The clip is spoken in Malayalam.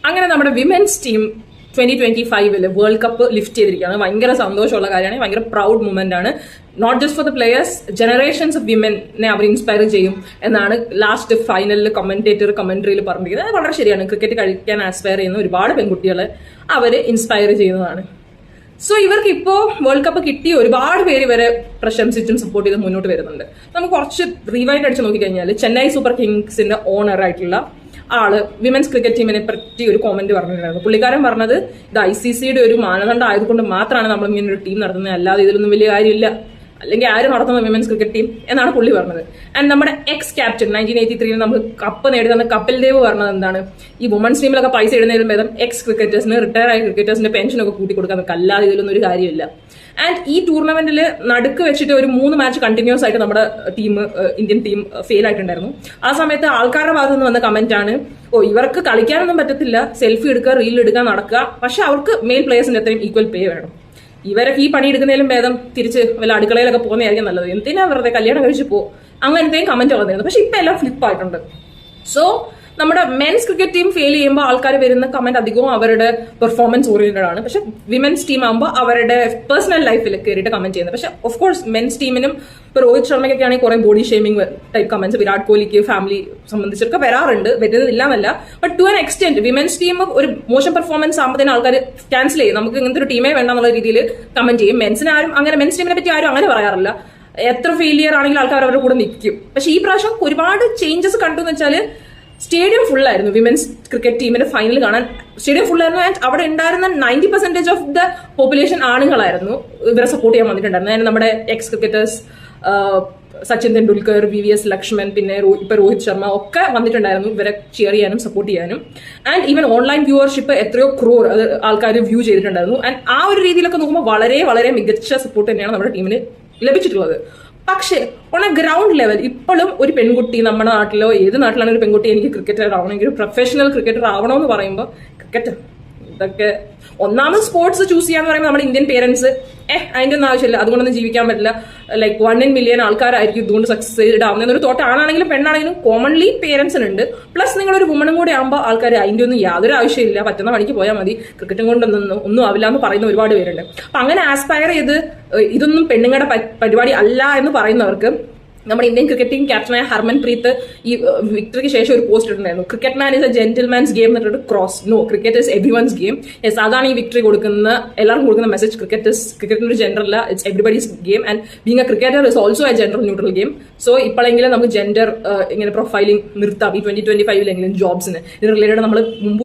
അങ്ങനെ നമ്മുടെ women's team 2025 world cup lift ചെയ്തിരിക്കുകയാണ്. ഭയങ്കര സന്തോഷമുള്ള കാര്യമാണ്, ഭയങ്കര പ്രൗഡ് മൂമെന്റ് ആണ്. Not just for the players, generations of വിമനെ അവർ ഇൻസ്പയർ ചെയ്യും എന്നാണ് ലാസ്റ്റ് ഫൈനലിൽ കമന്ററിയിൽ പറഞ്ഞിരിക്കുന്നത്. അത് വളരെ ശരിയാണ്. ക്രിക്കറ്റ് കളിക്കാൻ ആസ്പയർ ചെയ്യുന്ന ഒരുപാട് പെൺകുട്ടികളെ അവർ ഇൻസ്പയർ ചെയ്യുന്നതാണ്. സോ ഇവർക്ക് ഇപ്പോൾ വേൾഡ് കപ്പ് കിട്ടി ഒരുപാട് പേര് വരെ പ്രശംസിച്ചും സപ്പോർട്ട് ചെയ്ത് മുന്നോട്ട് വരുന്നുണ്ട്. നമുക്ക് കുറച്ച് റീവൈൻഡ് അടിച്ച് നോക്കിക്കഴിഞ്ഞാൽ ചെന്നൈ സൂപ്പർ കിങ്സിന്റെ ഓണർ ആയിട്ടുള്ള ആള് വിമൻസ് ക്രിക്കറ്റ് ടീമിനെ പറ്റി ഒരു കോമന്റ് പറഞ്ഞിട്ടുണ്ടായിരുന്നു. പുള്ളിക്കാരൻ പറഞ്ഞത് ഇത് ICCയുടെ ഒരു മാനദണ്ഡം ആയതുകൊണ്ട് മാത്രമാണ് നമ്മൾ ഇങ്ങനെ ഒരു ടീം നടത്തുന്നത്, അല്ലാതെ ഇതിലൊന്നും വലിയ കാര്യമില്ല, അല്ലെങ്കിൽ ആര് നടത്തുന്ന വിമൻസ് ക്രിക്കറ്റ് ടീം എന്നാണ് പുള്ളി പറഞ്ഞത്. ആൻഡ് നമ്മുടെ എക്സ് ക്യാപ്റ്റൻ 1983 നമുക്ക് കപ്പ് നേടുന്ന കപിൽ ദേവ് പറഞ്ഞത് എന്താണ്, ഈ വുമൻസ് ടീമിലൊക്കെ പൈസ ഇടുന്നതിലും ഭേദം എക്സ് ക്രിക്കറ്റേഴ്സിന് റിട്ടയർ ആയ ക്രിക്കറ്റേഴ്സിന്റെ പെൻഷനൊക്കെ കൂട്ടി കൊടുക്കാൻ നമുക്ക്, അല്ലാതെ ഇതിലൊന്നും ഒരു കാര്യമില്ല. ആൻഡ് ഈ ടൂർണമെന്റിൽ നടുക്ക് വെച്ചിട്ട് ഒരു 3 മാച്ച് കണ്ടിന്യൂസ് ആയിട്ട് നമ്മുടെ ഇന്ത്യൻ ടീം ഫെയിൽ ആയിട്ടുണ്ടായിരുന്നു. ആ സമയത്ത് ആൾക്കാരുടെ ഭാഗത്ത് നിന്ന് വന്ന കമന്റ് ആണ്, ഇവർക്ക് കളിക്കാനൊന്നും പറ്റത്തില്ല, സെൽഫി എടുക്കുക, റീൽ എടുക്കുക, നടക്കുക, പക്ഷെ അവർക്ക് മെയിൽ പ്ലേയേഴ്സിന്റെ അത്രയും ഈക്വൽ പേ വേണം. ഇവരൊക്കെ ഈ പണി എടുക്കുന്നതിലും ഭേദം തിരിച്ച് വല്ല അടുക്കളയിലൊക്കെ പോകുന്നതായിരിക്കും നല്ലത്, എന്തിനാ വെറുതെ കല്യാണം കഴിച്ച് അങ്ങനത്തെയും കമന്റ് വന്നിരുന്നു. പക്ഷെ ഇപ്പൊ എല്ലാം ഫ്ലിപ്പ് ആയിട്ടുണ്ട്. സോ നമ്മുടെ മെൻസ് ക്രിക്കറ്റ് ടീം ഫെയിൽ ചെയ്യുമ്പോൾ ആൾക്കാർ വരുന്ന കമന്റ് അധികവും അവരുടെ പെർഫോമൻസ് ഓറിയന്റഡ് ആണ്. പക്ഷെ വിമൻസ് ടീം ആകുമ്പോൾ അവരുടെ പേഴ്സണൽ ലൈഫിൽ കയറിയിട്ട് കമന്റ് ചെയ്യുന്നത്. പക്ഷെ ഓഫ് കോഴ്സ് മെൻസ് ടീമിനും ഇപ്പൊ രോഹിത് ശർമ്മയ്ക്കൊക്കെ ആണെങ്കിൽ കുറെ body shaming type comments Virat കോഹ്ലിക്ക് ഫാമിലി സംബന്ധിച്ചൊക്കെ വരാറുണ്ട്, വരുന്നില്ല എന്നല്ല. But to an extent women's team ഒരു മോശം പെർഫോമൻസ് ആകുമ്പോൾ ആൾക്കാർ ക്യാൻസൽ ചെയ്യും, നമുക്ക് ഇങ്ങനത്തെ ഒരു ടീമേ വേണ്ട എന്നുള്ള രീതിയിൽ കമന്റ് ചെയ്യും. മെൻസിന് ആരും അങ്ങനെ, മെൻസ് ടീമിനെ പറ്റി ആരും അങ്ങനെ പറയാറില്ല. എത്ര ഫെയിലിയർ ആണെങ്കിലും ആൾക്കാർ അവരുടെ കൂടെ നിൽക്കും. പക്ഷെ ഈ പ്രാവശ്യം ഒരുപാട് ചേഞ്ചസ് കണ്ടു എന്ന് വെച്ചാൽ സ്റ്റേഡിയം ഫുള്ളായിരുന്നു. വിമൻസ് ക്രിക്കറ്റ് ടീമിന്റെ ഫൈനൽ കാണാൻ സ്റ്റേഡിയം ഫുള്ളായിരുന്നു. ആൻഡ് അവിടെ ഉണ്ടായിരുന്ന 90% ഓഫ് ദ പോപ്പുലേഷൻ ആണുങ്ങളായിരുന്നു ഇവരെ സപ്പോർട്ട് ചെയ്യാൻ വന്നിട്ടുണ്ടായിരുന്നു. അതായത് നമ്മുടെ ex cricketers Sachin Tendulkar, VVS Laxman, പിന്നെ ഇപ്പൊ രോഹിത് ശർമ്മ ഒക്കെ വന്നിട്ടുണ്ടായിരുന്നു ഇവരെ ചിയർ ചെയ്യാനും സപ്പോർട്ട് ചെയ്യാനും. ആൻഡ് ഈവൻ ഓൺലൈൻ വ്യൂവർഷിപ്പ് എത്രയോ ക്രോർ ആൾക്കാർ വ്യൂ ചെയ്തിട്ടുണ്ടായിരുന്നു. ആൻഡ് ആ ഒരു രീതിയിലൊക്കെ നോക്കുമ്പോൾ വളരെ വളരെ മികച്ച സപ്പോർട്ട് തന്നെയാണ് നമ്മുടെ ടീമിന് ലഭിച്ചിട്ടുള്ളത്. പക്ഷേ ഓൺ എ ഗ്രൗണ്ട് ലെവൽ ഇപ്പോഴും ഒരു പെൺകുട്ടി നമ്മുടെ നാട്ടിലോ ഏത് നാട്ടിലാണ് ഒരു പെൺകുട്ടി എനിക്ക് ക്രിക്കറ്റർ ആവണമെങ്കിൽ ഒരു പ്രൊഫഷണൽ ക്രിക്കറ്റർ ആവണമെന്ന് പറയുമ്പോൾ ക്രിക്കറ്റ് ഇതൊക്കെ ഒന്നാമത് സ്പോർട്സ് ചൂസ് ചെയ്യാന്ന് പറയുമ്പോൾ നമ്മുടെ ഇന്ത്യൻ പേരൻസ് അതിന്റെ ഒന്നും ആവശ്യമില്ല, അതുകൊണ്ടൊന്നും ജീവിക്കാൻ പറ്റില്ല, ലൈക്ക് 1 in million ആൾക്കാരായിരിക്കും ഇതുകൊണ്ട് സക്സസ്ഡ് ആവുന്ന ഒരു തോട്ട് ആണാണെങ്കിലും പെണ്ണാണെങ്കിലും കോമൺലി പേരൻസിനുണ്ട്. പ്ലസ് നിങ്ങളൊരു വുമണും കൂടെ ആകുമ്പോൾ ആൾക്കാർ അതിന്റെ ഒന്നും യാതൊരു ആവശ്യമില്ല, പറ്റുന്ന പണിക്ക് പോയാൽ മതി, ക്രിക്കറ്റും കൊണ്ടൊന്നും ആവില്ല എന്ന് പറയുന്ന ഒരുപാട് പേരുണ്ട്. അപ്പൊ അങ്ങനെ ആസ്പയർ ചെയ്ത് ഇതൊന്നും പെണ്ണുങ്ങളുടെ പരിപാടി അല്ല എന്ന് പറയുന്നവർക്ക് നമ്മുടെ ഇന്ത്യൻ ക്രിക്കറ്റ് ടീം ക്യാപ്റ്റനായ ഹർമൻപ്രീത് ഈ വിക്ടറിക്ക് ശേഷം ഒരു പോസ്റ്റ് ഇട്ടുണ്ടായിരുന്നു, cricket man is a gentleman's game എന്നിട്ട് cross. No, cricket is everyone's game. Yes, അതാണ് ഈ വിക്ടറി എല്ലാവർക്കും കൊടുക്കുന്ന മെസ്സേജ്. ക്രിക്കറ്റിന് ഒരു ജെൻഡർ അല്ല, it's everybody's game. And being A cricketer is also A gender neutral game. So ഇപ്പോഴെങ്കിലും നമുക്ക് ജെൻഡർ ഇങ്ങനെ പ്രൊഫൈലിംഗ് നിർത്താം ഈ 2025 ജോബ്സിന്. ഇത് റിലേറ്റഡ് നമ്മൾ മുമ്പ്